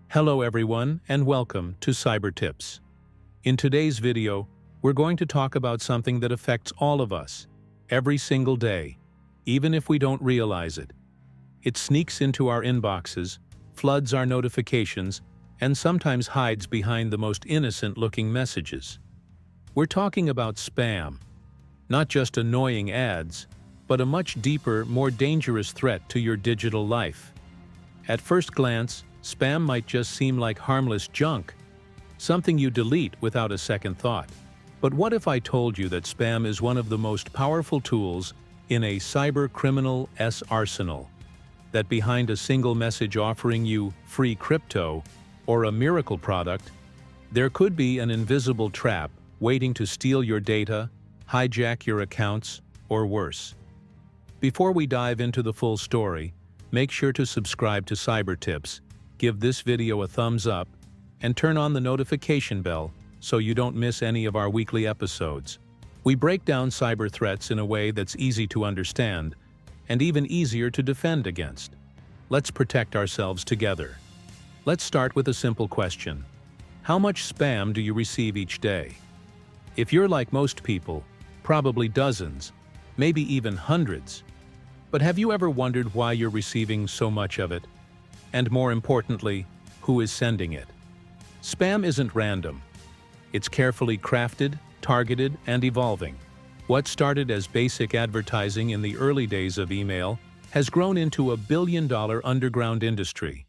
Hello everyone and welcome to Cibertips. In today's video, we're going to talk about something that affects all of us, every single day, even if we don't realize it. It sneaks into our inboxes, floods our notifications, and sometimes hides behind the most innocent-looking messages. We're talking about spam, not just annoying ads, but a much deeper, more dangerous threat to your digital life. At first glance, spam might just seem like harmless junk, something you delete without a second thought. But what if I told you that spam is one of the most powerful tools in a cyber criminal's arsenal? That behind a single message offering you free crypto or a miracle product, there could be an invisible trap waiting to steal your data, hijack your accounts, or worse. Before we dive into the full story, make sure to subscribe to Cibertips, give this video a thumbs up, and turn on the notification bell so you don't miss any of our weekly episodes. We break down cyber threats in a way that's easy to understand and even easier to defend against. Let's protect ourselves together. Let's start with a simple question. How much spam do you receive each day? If you're like most people, probably dozens, maybe even hundreds. But have you ever wondered why you're receiving so much of it? And more importantly, who is sending it? Spam isn't random. It's carefully crafted, targeted, and evolving. What started as basic advertising in the early days of email has grown into a billion-dollar underground industry.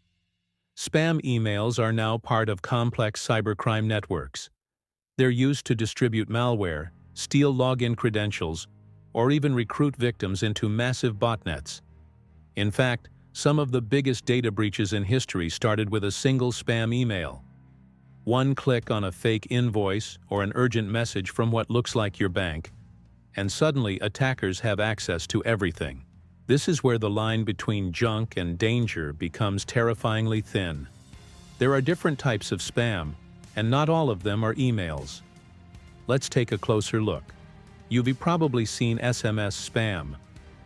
Spam emails are now part of complex cybercrime networks. They're used to distribute malware, steal login credentials, or even recruit victims into massive botnets. In fact, some of the biggest data breaches in history started with a single spam email. One click on a fake invoice or an urgent message from what looks like your bank, and suddenly attackers have access to everything. This is where the line between junk and danger becomes terrifyingly thin. There are different types of spam, and not all of them are emails. Let's take a closer look. You've probably seen SMS spam,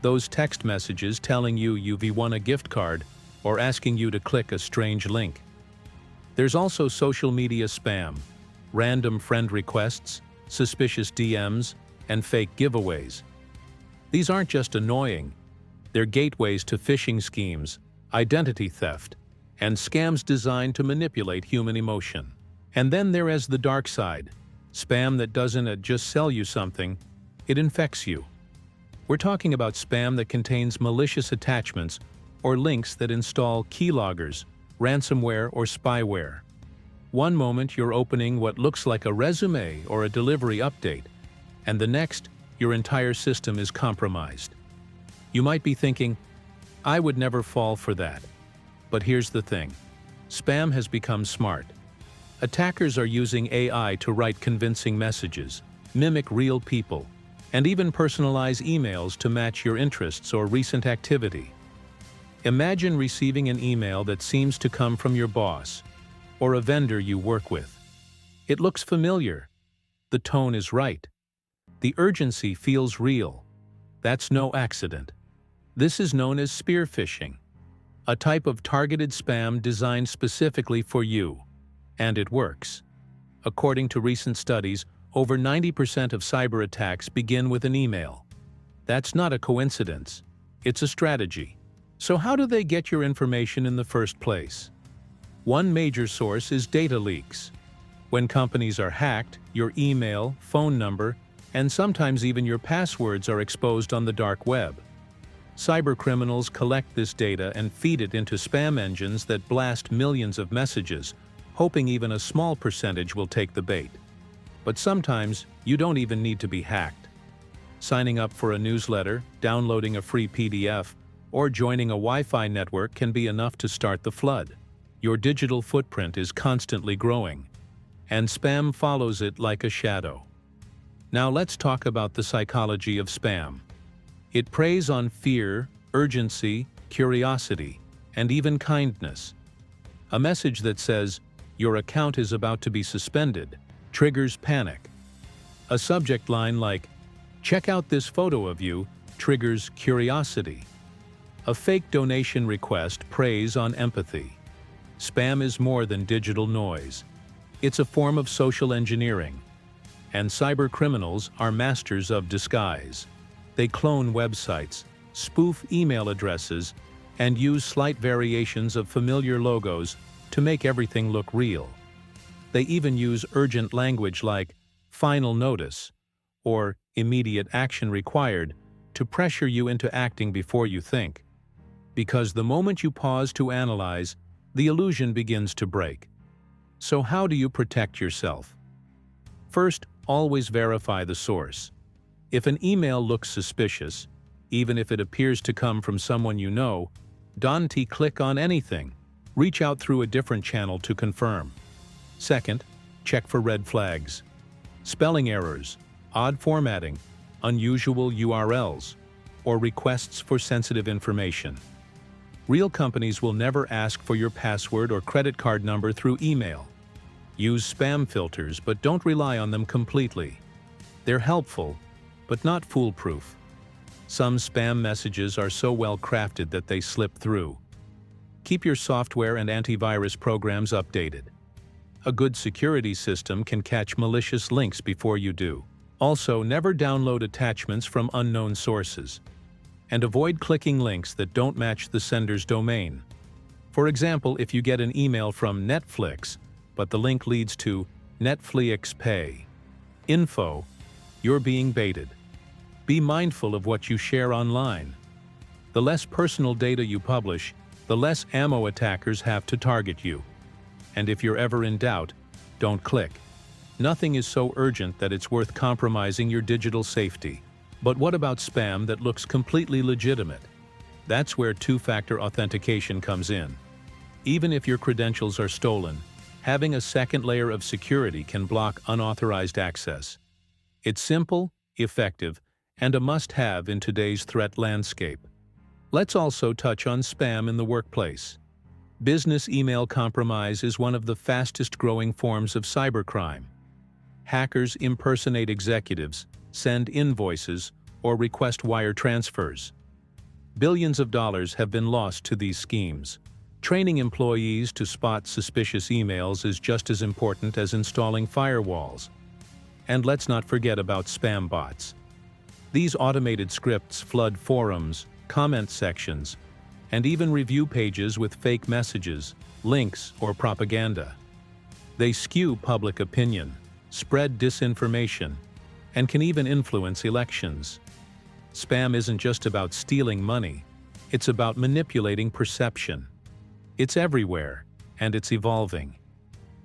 those text messages telling you you've won a gift card or asking you to click a strange link. There's also social media spam, random friend requests, suspicious DMs, and fake giveaways. These aren't just annoying, they're gateways to phishing schemes, identity theft, and scams designed to manipulate human emotion. And then there is the dark side, spam that doesn't just sell you something, it infects you. We're talking about spam that contains malicious attachments or links that install keyloggers, ransomware, or spyware. One moment you're opening what looks like a resume or a delivery update, and the next, your entire system is compromised. You might be thinking, I would never fall for that. But here's the thing. Spam has become smart. Attackers are using AI to write convincing messages, mimic real people, and even personalize emails to match your interests or recent activity. Imagine receiving an email that seems to come from your boss or a vendor you work with. It looks familiar. The tone is right. The urgency feels real. That's no accident. This is known as spear phishing, a type of targeted spam designed specifically for you. And it works. According to recent studies, over 90% of cyber attacks begin with an email. That's not a coincidence. It's a strategy. So how do they get your information in the first place? One major source is data leaks. When companies are hacked, your email, phone number, and sometimes even your passwords are exposed on the dark web. Cybercriminals collect this data and feed it into spam engines that blast millions of messages, hoping even a small percentage will take the bait. But sometimes, you don't even need to be hacked. Signing up for a newsletter, downloading a free PDF, or joining a Wi-Fi network can be enough to start the flood. Your digital footprint is constantly growing, and spam follows it like a shadow. Now let's talk about the psychology of spam. It preys on fear, urgency, curiosity, and even kindness. A message that says, "Your account is about to be suspended," triggers panic. A subject line like, "Check out this photo of you," triggers curiosity. A fake donation request preys on empathy. Spam is more than digital noise. It's a form of social engineering. And cyber criminals are masters of disguise. They clone websites, spoof email addresses, and use slight variations of familiar logos to make everything look real. They even use urgent language like "final notice" or "immediate action required" to pressure you into acting before you think. Because the moment you pause to analyze, the illusion begins to break. So how do you protect yourself? First, always verify the source. If an email looks suspicious, even if it appears to come from someone you know, don't click on anything. Reach out through a different channel to confirm. Second, check for red flags. Spelling errors, odd formatting, unusual URLs, or requests for sensitive information. Real companies will never ask for your password or credit card number through email. Use spam filters, but don't rely on them completely. They're helpful, but not foolproof. Some spam messages are so well crafted that they slip through. Keep your software and antivirus programs updated. A good security system can catch malicious links before you do. Also, never download attachments from unknown sources. And avoid clicking links that don't match the sender's domain. For example, if you get an email from Netflix, but the link leads to Netflix Pay info, you're being baited. Be mindful of what you share online. The less personal data you publish, the less ammo attackers have to target you. And if you're ever in doubt, don't click. Nothing is so urgent that it's worth compromising your digital safety. But what about spam that looks completely legitimate? That's where two-factor authentication comes in. Even if your credentials are stolen, having a second layer of security can block unauthorized access. It's simple, effective, and a must-have in today's threat landscape. Let's also touch on spam in the workplace. Business email compromise is one of the fastest-growing forms of cybercrime. Hackers impersonate executives, send invoices, or request wire transfers. Billions of dollars have been lost to these schemes. Training employees to spot suspicious emails is just as important as installing firewalls. And let's not forget about spam bots. These automated scripts flood forums, comment sections, and even review pages with fake messages, links, or propaganda. They skew public opinion, spread disinformation, and can even influence elections. Spam isn't just about stealing money, it's about manipulating perception. It's everywhere, and it's evolving.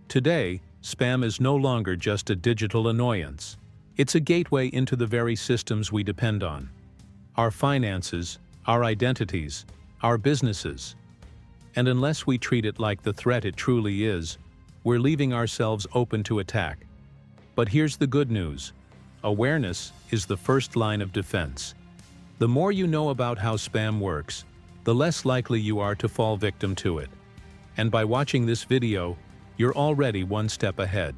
Today, spam is no longer just a digital annoyance. It's a gateway into the very systems we depend on. Our finances, our identities, our businesses. And unless we treat it like the threat it truly is, we're leaving ourselves open to attack. But here's the good news. Awareness is the first line of defense. The more you know about how spam works, the less likely you are to fall victim to it. And by watching this video, you're already one step ahead.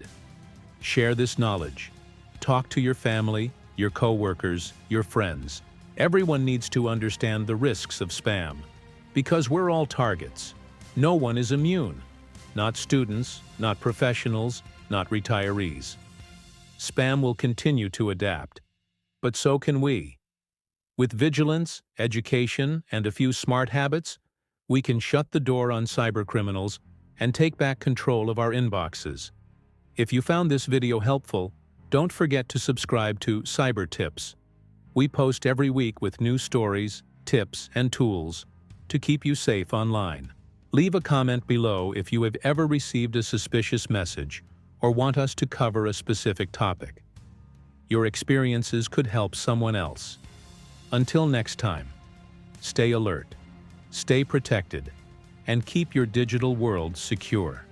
Share this knowledge. Talk to your family, your coworkers, your friends. Everyone needs to understand the risks of spam. Because we're all targets. No one is immune. Not students, not professionals, not retirees. Spam will continue to adapt. But so can we. With vigilance, education, and a few smart habits, we can shut the door on cybercriminals and take back control of our inboxes. If you found this video helpful, don't forget to subscribe to Cibertips. We post every week with new stories, tips, and tools to keep you safe online. Leave a comment below if you have ever received a suspicious message or want us to cover a specific topic. Your experiences could help someone else. Until next time, stay alert, stay protected, and keep your digital world secure.